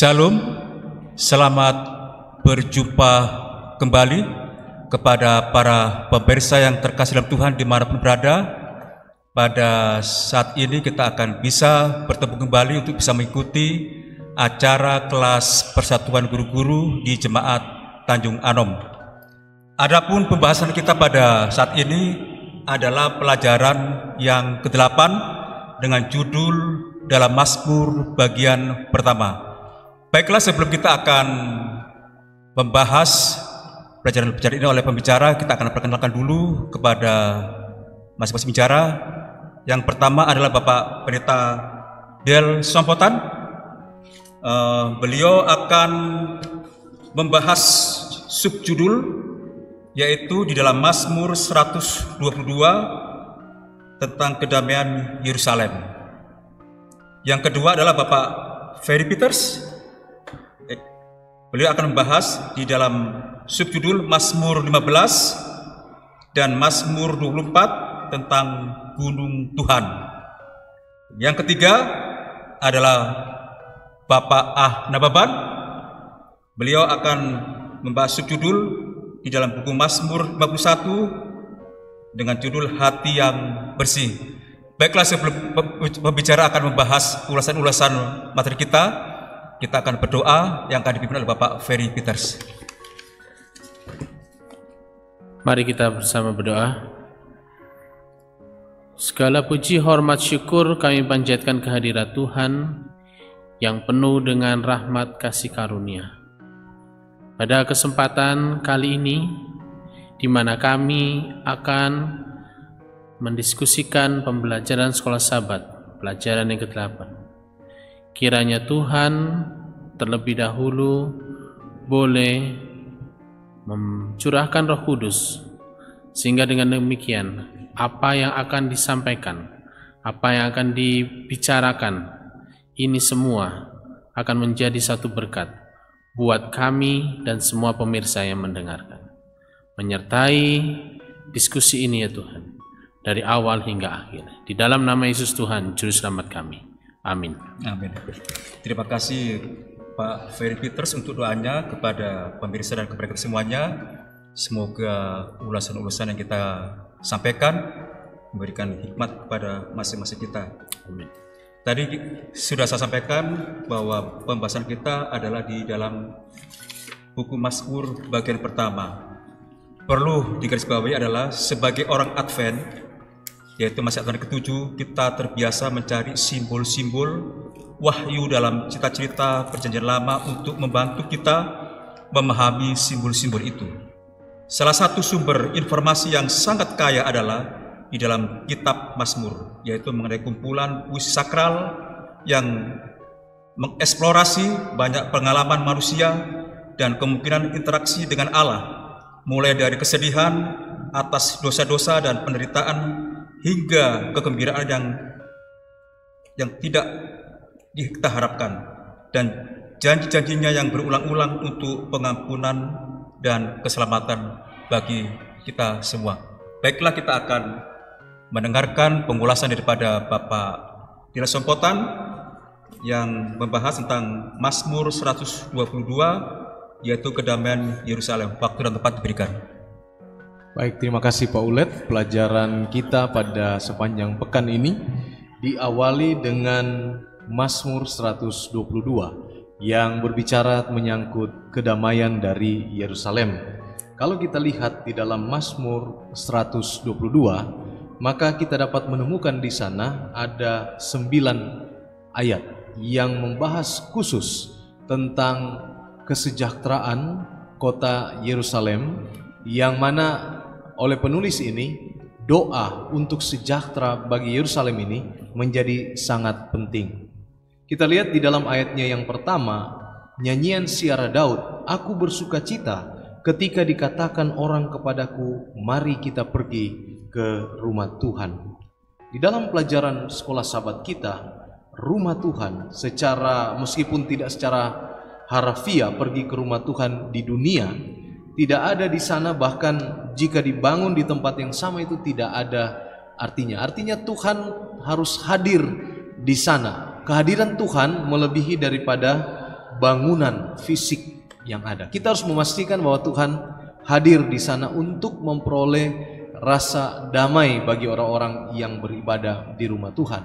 Shalom, selamat berjumpa kembali kepada para pemirsa yang terkasih dalam Tuhan dimanapun berada. Pada saat ini kita akan bisa bertemu kembali untuk bisa mengikuti acara kelas persatuan guru-guru di Jemaat Tanjung Anom. Adapun pembahasan kita pada saat ini adalah pelajaran yang ke-8 dengan judul dalam Mazmur bagian pertama. Baiklah, sebelum kita akan membahas pelajaran-pelajaran ini oleh pembicara, kita akan perkenalkan dulu kepada masing-masing bicara. Yang pertama adalah Bapak Pendeta Del Sompotan. Beliau akan membahas subjudul, yaitu di dalam Mazmur 122 tentang kedamaian Yerusalem. Yang kedua adalah Bapak Ferry Peters. Beliau akan membahas di dalam subjudul Mazmur 15 dan Mazmur 24 tentang Gunung Tuhan. Yang ketiga adalah Bapak Nababan. Beliau akan membahas subjudul di dalam buku Mazmur 51 dengan judul Hati yang Bersih. Baiklah, sebelum pembicara akan membahas ulasan-ulasan materi kita akan berdoa yang akan dipimpin oleh Bapak Ferry Peters. Mari kita bersama berdoa. Segala puji, hormat, syukur kami panjatkan kehadirat Tuhan yang penuh dengan rahmat kasih karunia. Pada kesempatan kali ini, di mana kami akan mendiskusikan pembelajaran sekolah Sabat, pelajaran yang ke-8. Kiranya Tuhan terlebih dahulu boleh mencurahkan Roh Kudus, sehingga dengan demikian apa yang akan disampaikan, apa yang akan dibicarakan, ini semua akan menjadi satu berkat buat kami dan semua pemirsa yang mendengarkan. Menyertai diskusi ini ya Tuhan, dari awal hingga akhir. Di dalam nama Yesus Tuhan, Juru Selamat kami. Amin. Amin. Terima kasih Pak Ferry Peters untuk doanya kepada pemirsa dan kepada kita semuanya. Semoga ulasan-ulasan yang kita sampaikan memberikan hikmat kepada masing-masing kita. Amin. Tadi sudah saya sampaikan bahwa pembahasan kita adalah di dalam buku Mazmur bagian pertama. Perlu digarisbawahi adalah sebagai orang Advent, yaitu masih Advent ke-7, kita terbiasa mencari simbol-simbol wahyu dalam cerita-cerita perjanjian lama untuk membantu kita memahami simbol-simbol itu. Salah satu sumber informasi yang sangat kaya adalah di dalam kitab Mazmur, yaitu mengenai kumpulan puisi sakral yang mengeksplorasi banyak pengalaman manusia dan kemungkinan interaksi dengan Allah, mulai dari kesedihan atas dosa-dosa dan penderitaan hingga kegembiraan yang tidak kita harapkan, dan janji-janjinya yang berulang-ulang untuk pengampunan dan keselamatan bagi kita semua. Baiklah, kita akan mendengarkan pengulasan daripada Bapak Dila Sompotan yang membahas tentang Mazmur 122, yaitu kedamaian Yerusalem. Waktu dan tempat diberikan. Baik, terima kasih Pak Ulet. Pelajaran kita pada sepanjang pekan ini diawali dengan Mazmur 122 yang berbicara menyangkut kedamaian dari Yerusalem. Kalau kita lihat di dalam Mazmur 122, maka kita dapat menemukan di sana ada 9 ayat yang membahas khusus tentang kesejahteraan kota Yerusalem, yang mana oleh penulis ini doa untuk sejahtera bagi Yerusalem ini menjadi sangat penting. Kita lihat di dalam ayatnya yang pertama, nyanyian siara Daud, aku bersuka cita ketika dikatakan orang kepadaku, mari kita pergi ke rumah Tuhan. Di dalam pelajaran sekolah Sabat kita, rumah Tuhan meskipun tidak secara harfiah pergi ke rumah Tuhan di dunia, tidak ada di sana, bahkan jika dibangun di tempat yang sama itu tidak ada artinya. Artinya Tuhan harus hadir di sana. Kehadiran Tuhan melebihi daripada bangunan fisik yang ada. Kita harus memastikan bahwa Tuhan hadir di sana untuk memperoleh rasa damai bagi orang-orang yang beribadah di rumah Tuhan.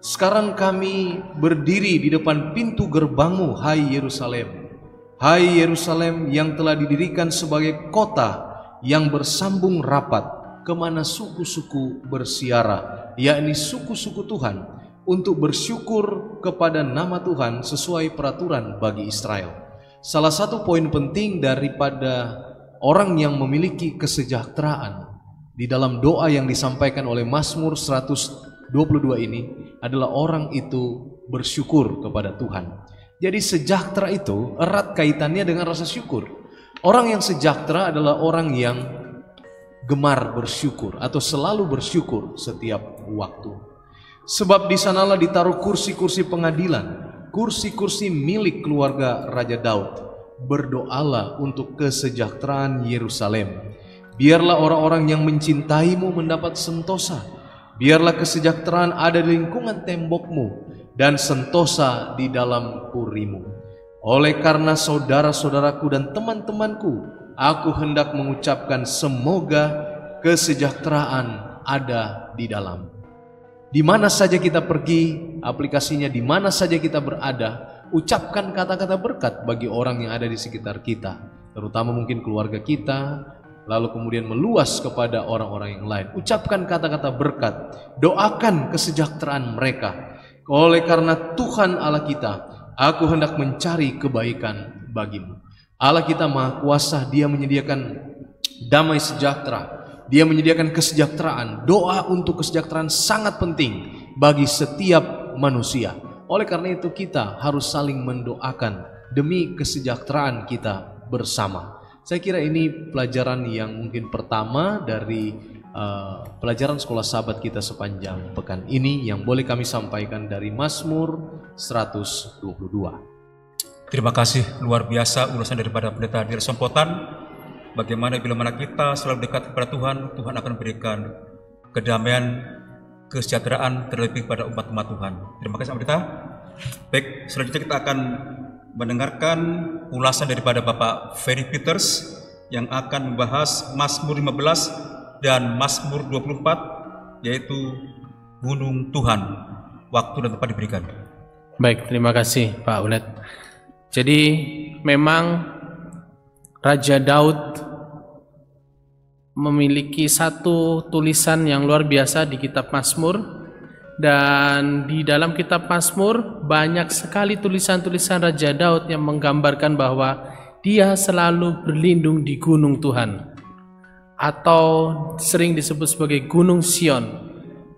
Sekarang kami berdiri di depan pintu gerbangmu, hai Yerusalem. Hai Yerusalem yang telah didirikan sebagai kota yang bersambung rapat, kemana suku-suku bersiara, yakni suku-suku Tuhan, untuk bersyukur kepada nama Tuhan sesuai peraturan bagi Israel. Salah satu poin penting daripada orang yang memiliki kesejahteraan di dalam doa yang disampaikan oleh Mazmur 122 ini adalah orang itu bersyukur kepada Tuhan. Jadi sejahtera itu erat kaitannya dengan rasa syukur. Orang yang sejahtera adalah orang yang gemar bersyukur atau selalu bersyukur setiap waktu. Sebab di sanalah ditaruh kursi-kursi pengadilan, kursi-kursi milik keluarga Raja Daud. Berdoalah untuk kesejahteraan Yerusalem. Biarlah orang-orang yang mencintaimu mendapat sentosa. Biarlah kesejahteraan ada di lingkungan tembokmu dan sentosa di dalam purimu. Oleh karena saudara-saudaraku dan teman-temanku, aku hendak mengucapkan semoga kesejahteraan ada di dalam. Di mana saja kita pergi, aplikasinya di mana saja kita berada, ucapkan kata-kata berkat bagi orang yang ada di sekitar kita, terutama mungkin keluarga kita, lalu kemudian meluas kepada orang-orang yang lain. Ucapkan kata-kata berkat, doakan kesejahteraan mereka. Oleh karena Tuhan Allah kita, aku hendak mencari kebaikan bagimu. Allah kita Maha Kuasa, Dia menyediakan damai sejahtera, Dia menyediakan kesejahteraan. Doa untuk kesejahteraan sangat penting bagi setiap manusia. Oleh karena itu kita harus saling mendoakan demi kesejahteraan kita bersama. Saya kira ini pelajaran yang mungkin pertama dari pelajaran sekolah sahabat kita sepanjang pekan ini yang boleh kami sampaikan dari Mazmur 122. Terima kasih, luar biasa ulasan daripada Pendeta Diri Sompotan. Bagaimana bila mana kita selalu dekat kepada Tuhan, Tuhan akan berikan kedamaian, kesejahteraan terlebih pada umat-umat Tuhan. Terima kasih Pendeta. Baik, selanjutnya kita akan mendengarkan ulasan daripada Bapak Ferry Peters yang akan membahas Mazmur 15 dan Mazmur 24, yaitu Gunung Tuhan. Waktu dan tempat diberikan. Baik, terima kasih Pak Ulet. Jadi memang Raja Daud memiliki satu tulisan yang luar biasa di kitab Mazmur, dan di dalam kitab Mazmur banyak sekali tulisan-tulisan Raja Daud yang menggambarkan bahwa dia selalu berlindung di gunung Tuhan, atau sering disebut sebagai Gunung Sion,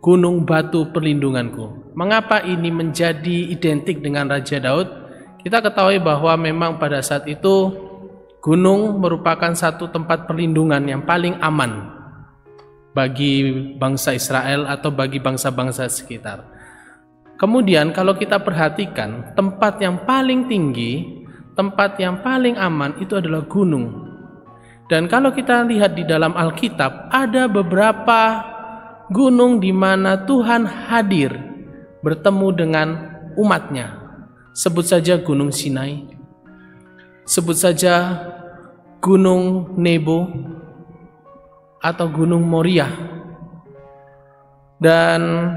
gunung batu perlindunganku. Mengapa ini menjadi identik dengan Raja Daud? Kita ketahui bahwa memang pada saat itu gunung merupakan satu tempat perlindungan yang paling aman bagi bangsa Israel atau bagi bangsa-bangsa sekitar. Kemudian kalau kita perhatikan, tempat yang paling tinggi, tempat yang paling aman itu adalah gunung. Dan kalau kita lihat di dalam Alkitab, ada beberapa gunung di mana Tuhan hadir bertemu dengan umatnya. Sebut saja Gunung Sinai, sebut saja Gunung Nebo, atau Gunung Moriah. Dan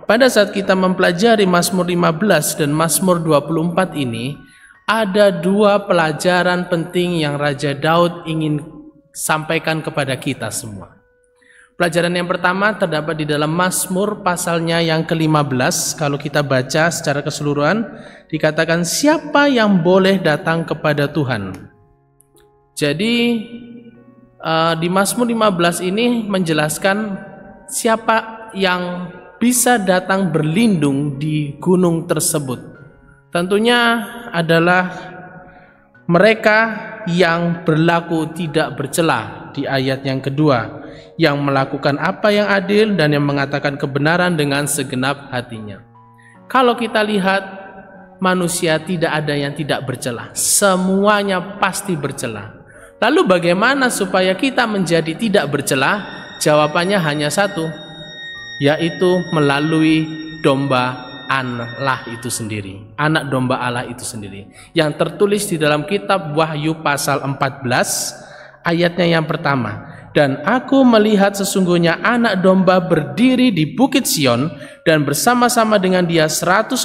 pada saat kita mempelajari Mazmur 15 dan Mazmur 24 ini, ada dua pelajaran penting yang Raja Daud ingin sampaikan kepada kita semua. Pelajaran yang pertama terdapat di dalam Mazmur pasalnya yang ke-15. Kalau kita baca secara keseluruhan, dikatakan siapa yang boleh datang kepada Tuhan. Jadi di Mazmur 15 ini menjelaskan siapa yang bisa datang berlindung di gunung tersebut. Tentunya adalah mereka yang berlaku tidak bercela di ayat yang kedua, yang melakukan apa yang adil dan yang mengatakan kebenaran dengan segenap hatinya. Kalau kita lihat, manusia tidak ada yang tidak bercela, semuanya pasti bercela. Lalu bagaimana supaya kita menjadi tidak bercela? Jawabannya hanya satu, yaitu melalui domba Allah itu sendiri, anak domba Allah itu sendiri, yang tertulis di dalam kitab Wahyu pasal 14 ayatnya yang pertama. Dan aku melihat sesungguhnya anak domba berdiri di Bukit Sion, dan bersama-sama dengan dia 144.000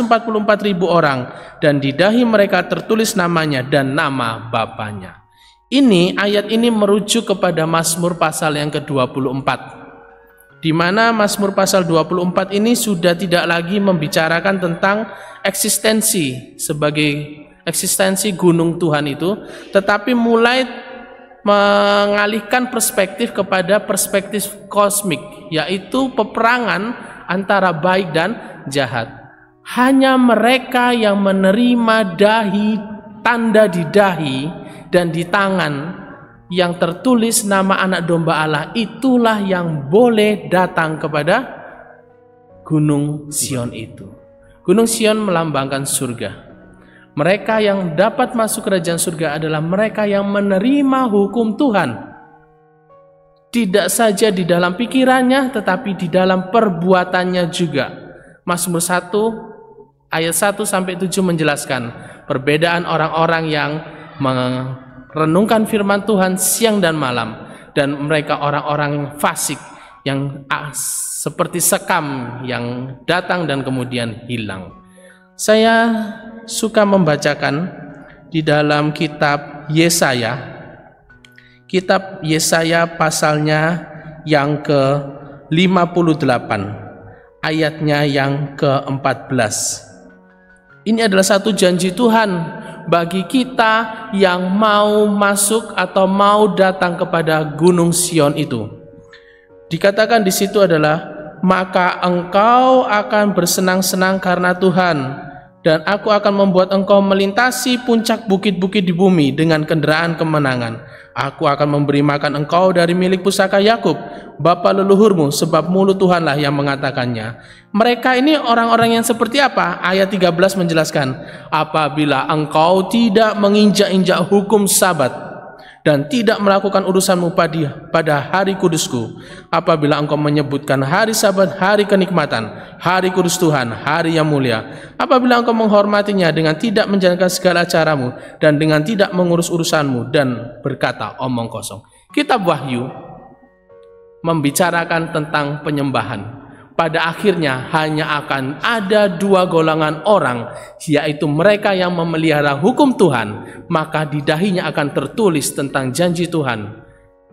orang, dan di dahi mereka tertulis namanya dan nama Bapanya. Ini ayat ini merujuk kepada Mazmur pasal yang ke-24, di mana Mazmur pasal 24 ini sudah tidak lagi membicarakan tentang eksistensi gunung Tuhan itu, tetapi mulai mengalihkan perspektif kepada perspektif kosmik, yaitu peperangan antara baik dan jahat. Hanya mereka yang menerima tanda di dahi dan di tangan yang tertulis nama anak domba Allah, itulah yang boleh datang kepada Gunung Sion itu. Gunung Sion melambangkan surga. Mereka yang dapat masuk kerajaan surga adalah mereka yang menerima hukum Tuhan, tidak saja di dalam pikirannya tetapi di dalam perbuatannya juga. Mazmur 1 ayat 1 sampai 7 menjelaskan perbedaan orang-orang yang merenungkan firman Tuhan siang dan malam, dan mereka orang-orang fasik yang seperti sekam yang datang dan kemudian hilang. Saya suka membacakan di dalam kitab Yesaya, pasalnya yang ke-58 ayatnya yang ke-14. Ini adalah satu janji Tuhan bagi kita yang mau masuk atau mau datang kepada Gunung Sion itu. Dikatakan di situ adalah, maka engkau akan bersenang-senang karena Tuhan, dan aku akan membuat engkau melintasi puncak bukit-bukit di bumi dengan kendaraan kemenangan. Aku akan memberi makan engkau dari milik pusaka Yakub, bapa leluhurmu, sebab mulut Tuhanlah yang mengatakannya. Mereka ini orang-orang yang seperti apa? Ayat 13 menjelaskan, apabila engkau tidak menginjak-injak hukum Sabat dan tidak melakukan urusanmu pada hari kudusku, apabila engkau menyebutkan hari Sabat hari kenikmatan, hari kudus Tuhan, hari yang mulia, apabila engkau menghormatinya dengan tidak menjalankan segala caramu dan dengan tidak mengurus urusanmu dan berkata omong kosong. Kitab Wahyu membicarakan tentang penyembahan. Pada akhirnya hanya akan ada dua golongan orang, yaitu mereka yang memelihara hukum Tuhan, maka di dahinya akan tertulis tentang janji Tuhan.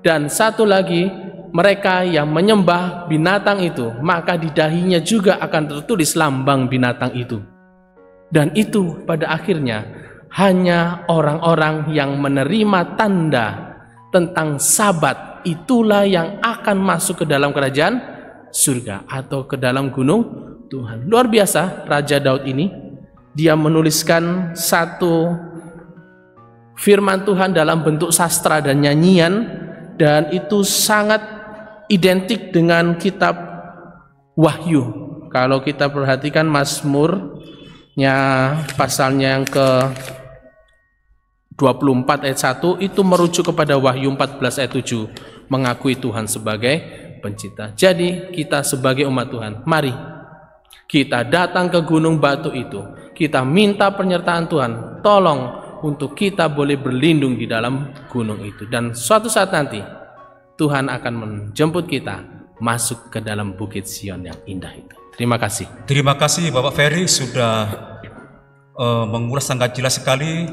Dan satu lagi, mereka yang menyembah binatang itu, maka di dahinya juga akan tertulis lambang binatang itu. Dan itu pada akhirnya hanya orang-orang yang menerima tanda tentang Sabat, itulah yang akan masuk ke dalam kerajaan surga atau ke dalam gunung Tuhan. Luar biasa Raja Daud ini, dia menuliskan satu firman Tuhan dalam bentuk sastra dan nyanyian, dan itu sangat identik dengan kitab Wahyu. Kalau kita perhatikan Mazmurnya pasalnya yang ke 24 ayat 1 itu merujuk kepada Wahyu 14 ayat 7, mengakui Tuhan sebagai pencipta. Jadi kita sebagai umat Tuhan, mari kita datang ke gunung batu itu, kita minta penyertaan Tuhan, tolong untuk kita boleh berlindung di dalam gunung itu, dan suatu saat nanti Tuhan akan menjemput kita masuk ke dalam Bukit Sion yang indah itu. Terima kasih. Terima kasih Bapak Ferry sudah mengulas sangat jelas sekali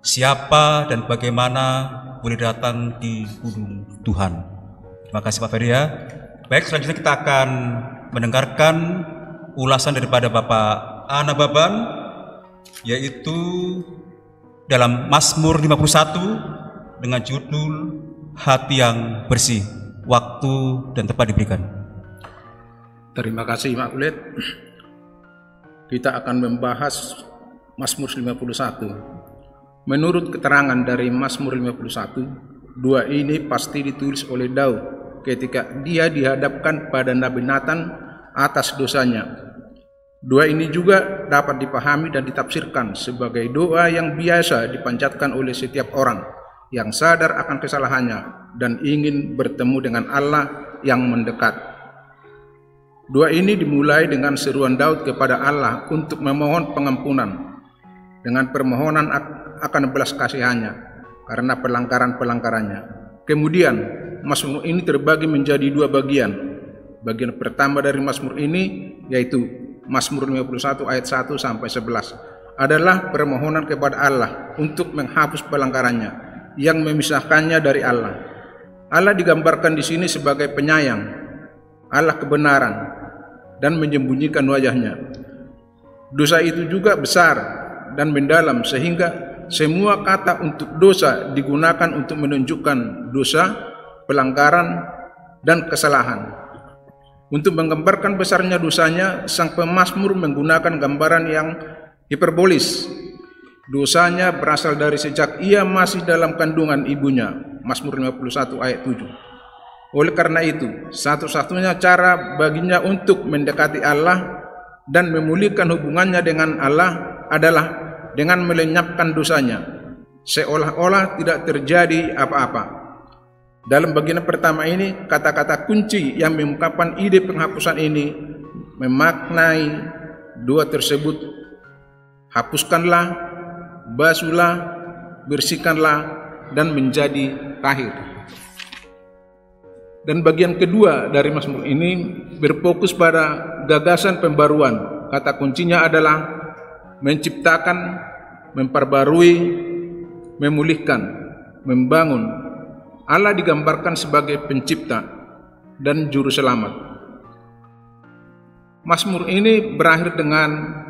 siapa dan bagaimana boleh datang di gunung Tuhan. Terima kasih Pak Ferry ya. Baik, selanjutnya kita akan mendengarkan ulasan daripada Bapak Ana Baban, yaitu dalam Mazmur 51 dengan judul Hati yang Bersih. Waktu dan tempat diberikan. Terima kasih Pak Ulet. Kita akan membahas Mazmur 51. Menurut keterangan dari Mazmur 51, dua ini pasti ditulis oleh Daud ketika dia dihadapkan pada Nabi Nathan atas dosanya. Doa ini juga dapat dipahami dan ditafsirkan sebagai doa yang biasa dipanjatkan oleh setiap orang yang sadar akan kesalahannya dan ingin bertemu dengan Allah yang mendekat. Doa ini dimulai dengan seruan Daud kepada Allah untuk memohon pengampunan dengan permohonan akan belas kasihannya karena pelanggaran-pelanggarannya. Kemudian Mazmur ini terbagi menjadi dua bagian. Bagian pertama dari Mazmur ini yaitu Mazmur 51 ayat 1 sampai 11 adalah permohonan kepada Allah untuk menghapus pelanggarannya yang memisahkannya dari Allah. Allah digambarkan di sini sebagai penyayang, Allah kebenaran, dan menyembunyikan wajahnya. Dosa itu juga besar dan mendalam sehingga semua kata untuk dosa digunakan untuk menunjukkan dosa, pelanggaran, dan kesalahan. Untuk menggambarkan besarnya dosanya, sang pemazmur menggunakan gambaran yang hiperbolis. Dosanya berasal dari sejak ia masih dalam kandungan ibunya. Mazmur 51 ayat 7. Oleh karena itu, satu-satunya cara baginya untuk mendekati Allah dan memulihkan hubungannya dengan Allah adalah dengan melenyapkan dosanya, seolah-olah tidak terjadi apa-apa. Dalam bagian pertama ini, kata-kata kunci yang mengungkapkan ide penghapusan ini memaknai doa tersebut: hapuskanlah, basuhlah, bersihkanlah, dan menjadi tahir. Dan bagian kedua dari Mazmur ini berfokus pada gagasan pembaruan. Kata kuncinya adalah menciptakan, memperbarui, memulihkan, membangun. Allah digambarkan sebagai pencipta dan juru selamat. Mazmur ini berakhir dengan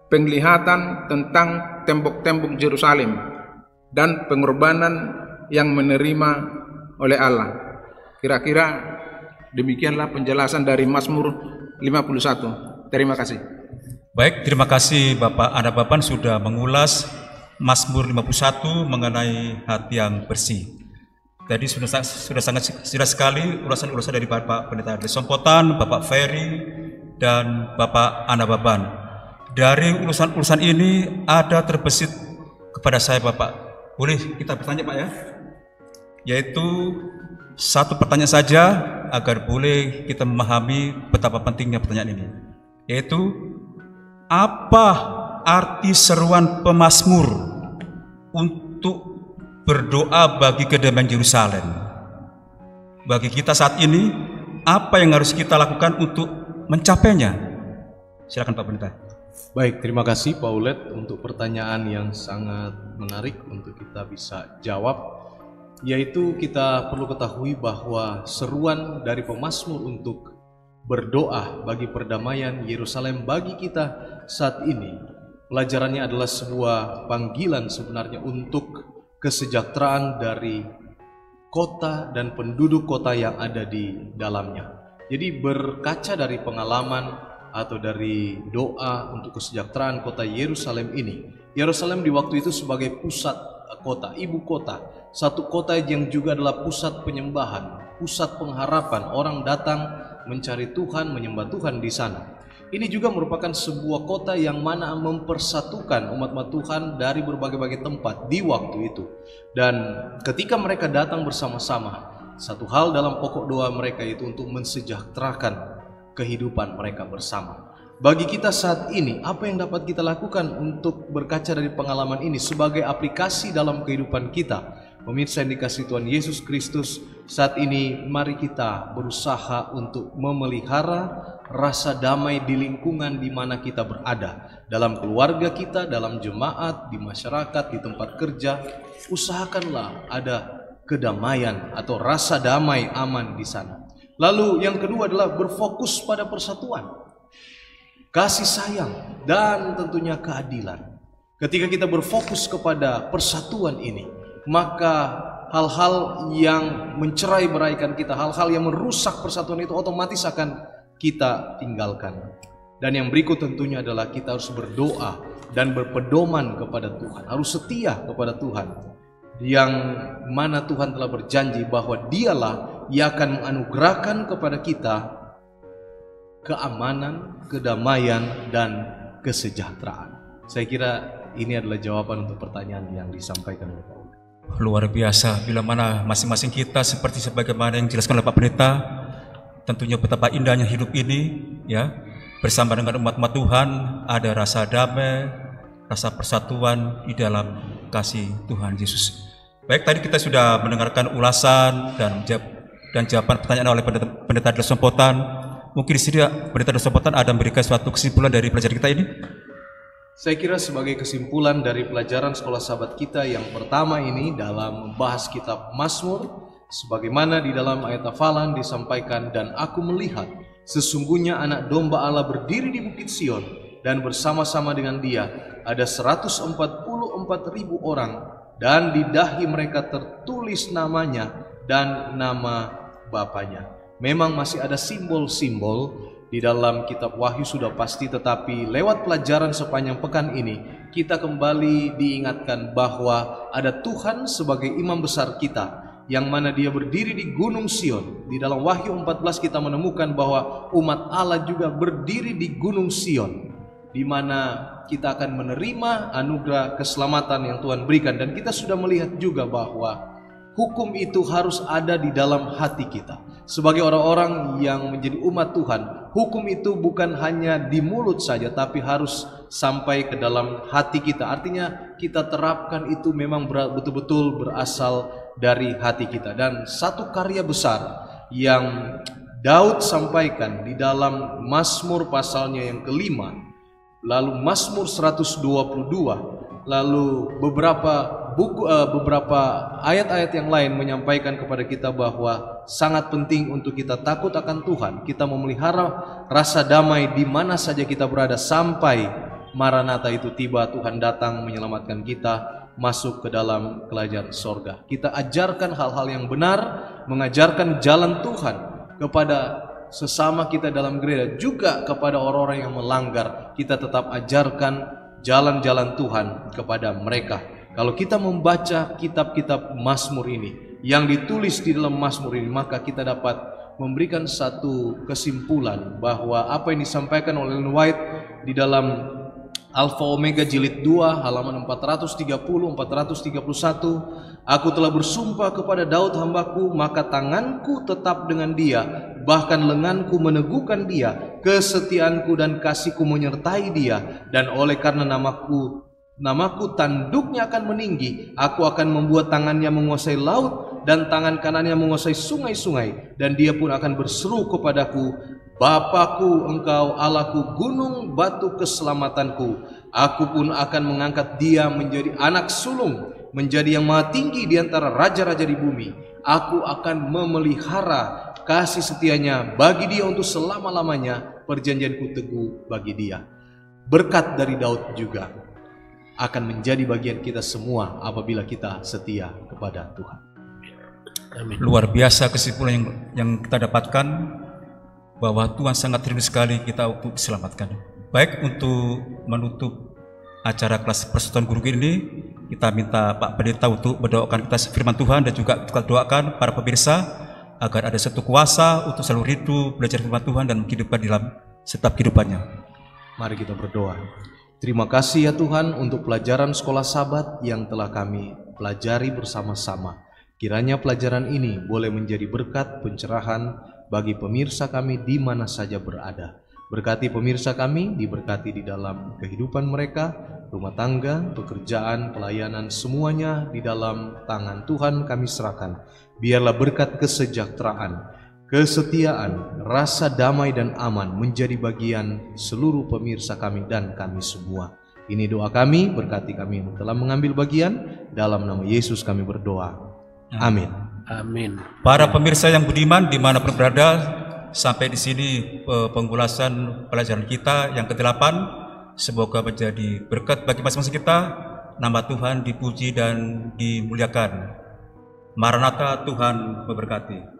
penglihatan tentang tembok-tembok Yerusalem dan pengorbanan yang menerima oleh Allah. Kira-kira demikianlah penjelasan dari Mazmur 51. Terima kasih. Baik, terima kasih Bapak Anda Bapan sudah mengulas Mazmur 51 mengenai hati yang bersih. Tadi sudah sangat jelas sekali ulasan-ulasan dari Bapak Pendeta Desompotan, Bapak Ferry, dan Bapak Anda Bapan. Dari ulasan-ulasan ini ada terbesit kepada saya Bapak. Boleh kita bertanya Pak ya? Yaitu satu pertanyaan saja agar boleh kita memahami betapa pentingnya pertanyaan ini. Yaitu, apa arti seruan pemazmur untuk berdoa bagi kedamaian Yerusalem? Bagi kita saat ini, apa yang harus kita lakukan untuk mencapainya? Silakan Pak Pendeta. Baik, terima kasih Pak Ulet untuk pertanyaan yang sangat menarik untuk kita bisa jawab. Yaitu kita perlu ketahui bahwa seruan dari pemazmur untuk berdoa bagi perdamaian Yerusalem bagi kita saat ini, pelajarannya adalah sebuah panggilan sebenarnya untuk kesejahteraan dari kota dan penduduk kota yang ada di dalamnya. Jadi berkaca dari pengalaman atau dari doa untuk kesejahteraan kota Yerusalem ini, Yerusalem di waktu itu sebagai pusat kota, ibu kota, satu kota yang juga adalah pusat penyembahan, pusat pengharapan. Orang datang mencari Tuhan, menyembah Tuhan di sana. Ini juga merupakan sebuah kota yang mana mempersatukan umat-umat Tuhan dari berbagai-bagai tempat di waktu itu. Dan ketika mereka datang bersama-sama, satu hal dalam pokok doa mereka itu untuk mensejahterakan kehidupan mereka bersama. Bagi kita saat ini, apa yang dapat kita lakukan untuk berkaca dari pengalaman ini sebagai aplikasi dalam kehidupan kita? Pemirsa yang dikasihi Tuhan Yesus Kristus, saat ini mari kita berusaha untuk memelihara rasa damai di lingkungan di mana kita berada. Dalam keluarga kita, dalam jemaat, di masyarakat, di tempat kerja, usahakanlah ada kedamaian atau rasa damai aman di sana. Lalu yang kedua adalah berfokus pada persatuan, kasih sayang, dan tentunya keadilan. Ketika kita berfokus kepada persatuan ini, maka hal-hal yang mencerai-beraikan kita, hal-hal yang merusak persatuan itu otomatis akan kita tinggalkan. Dan yang berikut tentunya adalah kita harus berdoa dan berpedoman kepada Tuhan, harus setia kepada Tuhan, yang mana Tuhan telah berjanji bahwa Dialah yang akan menganugerahkan kepada kita keamanan, kedamaian, dan kesejahteraan. Saya kira ini adalah jawaban untuk pertanyaan yang disampaikan oleh Pak. Luar biasa, bila mana masing-masing kita seperti sebagaimana yang dijelaskan oleh Pak Pendeta, tentunya betapa indahnya hidup ini, ya, bersama dengan umat-umat Tuhan, ada rasa damai, rasa persatuan di dalam kasih Tuhan Yesus. Baik, tadi kita sudah mendengarkan ulasan dan jawaban pertanyaan oleh Pendeta Desompotan. Mungkin di sini Pendeta Desompotan ada memberikan suatu kesimpulan dari pelajaran kita ini? Saya kira sebagai kesimpulan dari pelajaran sekolah sahabat kita yang pertama ini dalam membahas kitab Mazmur, sebagaimana di dalam ayat hafalan disampaikan, dan aku melihat sesungguhnya anak domba Allah berdiri di bukit Sion, dan bersama-sama dengan dia ada 144.000 orang, dan di dahi mereka tertulis namanya dan nama Bapanya. Memang masih ada simbol-simbol di dalam kitab Wahyu sudah pasti, tetapi lewat pelajaran sepanjang pekan ini kita kembali diingatkan bahwa ada Tuhan sebagai imam besar kita, yang mana dia berdiri di Gunung Sion. Di dalam Wahyu 14 kita menemukan bahwa umat Allah juga berdiri di Gunung Sion, di mana kita akan menerima anugerah keselamatan yang Tuhan berikan. Dan kita sudah melihat juga bahwa hukum itu harus ada di dalam hati kita. Sebagai orang-orang yang menjadi umat Tuhan, hukum itu bukan hanya di mulut saja, tapi harus sampai ke dalam hati kita. Artinya kita terapkan itu memang betul-betul berasal dari hati kita. Dan satu karya besar yang Daud sampaikan di dalam Mazmur pasalnya yang kelima, lalu Mazmur 122, lalu beberapa ayat-ayat yang lain menyampaikan kepada kita bahwa sangat penting untuk kita takut akan Tuhan, kita memelihara rasa damai di mana saja kita berada sampai Maranatha itu tiba, Tuhan datang menyelamatkan kita masuk ke dalam kerajaan sorga. Kita ajarkan hal-hal yang benar, mengajarkan jalan Tuhan kepada sesama kita dalam gereja, juga kepada orang-orang yang melanggar. Kita tetap ajarkan jalan-jalan Tuhan kepada mereka. Kalau kita membaca kitab-kitab Mazmur ini, yang ditulis di dalam Mazmur ini, maka kita dapat memberikan satu kesimpulan bahwa apa yang disampaikan oleh Ellen White di dalam Alfa Omega jilid 2 halaman 430-431, aku telah bersumpah kepada Daud hambaku, maka tanganku tetap dengan dia, bahkan lenganku meneguhkan dia, kesetiaanku dan kasihku menyertai dia, dan oleh karena namaku tanduknya akan meninggi. Aku akan membuat tangannya menguasai laut dan tangan kanannya menguasai sungai-sungai, dan dia pun akan berseru kepadaku, Bapakku, engkau Allahku, gunung batu keselamatanku. Aku pun akan mengangkat dia menjadi anak sulung, menjadi yang maha tinggi di antara raja-raja di bumi. Aku akan memelihara kasih setianya bagi dia untuk selama-lamanya, perjanjianku teguh bagi dia. Berkat dari Daud juga akan menjadi bagian kita semua apabila kita setia kepada Tuhan. Amin. Luar biasa kesimpulan yang kita dapatkan, bahwa Tuhan sangat rindu sekali kita untuk diselamatkan. Baik, untuk menutup acara kelas persekutuan guru ini, kita minta Pak Pendeta untuk mendoakan kita firman Tuhan, dan juga kita doakan para pemirsa agar ada satu kuasa untuk selalu rindu belajar firman Tuhan dan menghidupkan dalam setiap kehidupannya. Mari kita berdoa. Terima kasih ya Tuhan untuk pelajaran sekolah sahabat yang telah kami pelajari bersama-sama. Kiranya pelajaran ini boleh menjadi berkat pencerahan bagi pemirsa kami di mana saja berada. Berkati pemirsa kami, diberkati di dalam kehidupan mereka, rumah tangga, pekerjaan, pelayanan, semuanya di dalam tangan Tuhan kami serahkan. Biarlah berkat kesejahteraan, kesetiaan, rasa damai dan aman menjadi bagian seluruh pemirsa kami dan kami semua. Ini doa kami, berkati kami yang telah mengambil bagian, dalam nama Yesus kami berdoa. Amin. Amin. Para pemirsa yang budiman dimanapun berada, sampai di sini pengulasan pelajaran kita yang ke-8. Semoga menjadi berkat bagi masing-masing kita. Nama Tuhan dipuji dan dimuliakan. Maranatha, Tuhan memberkati.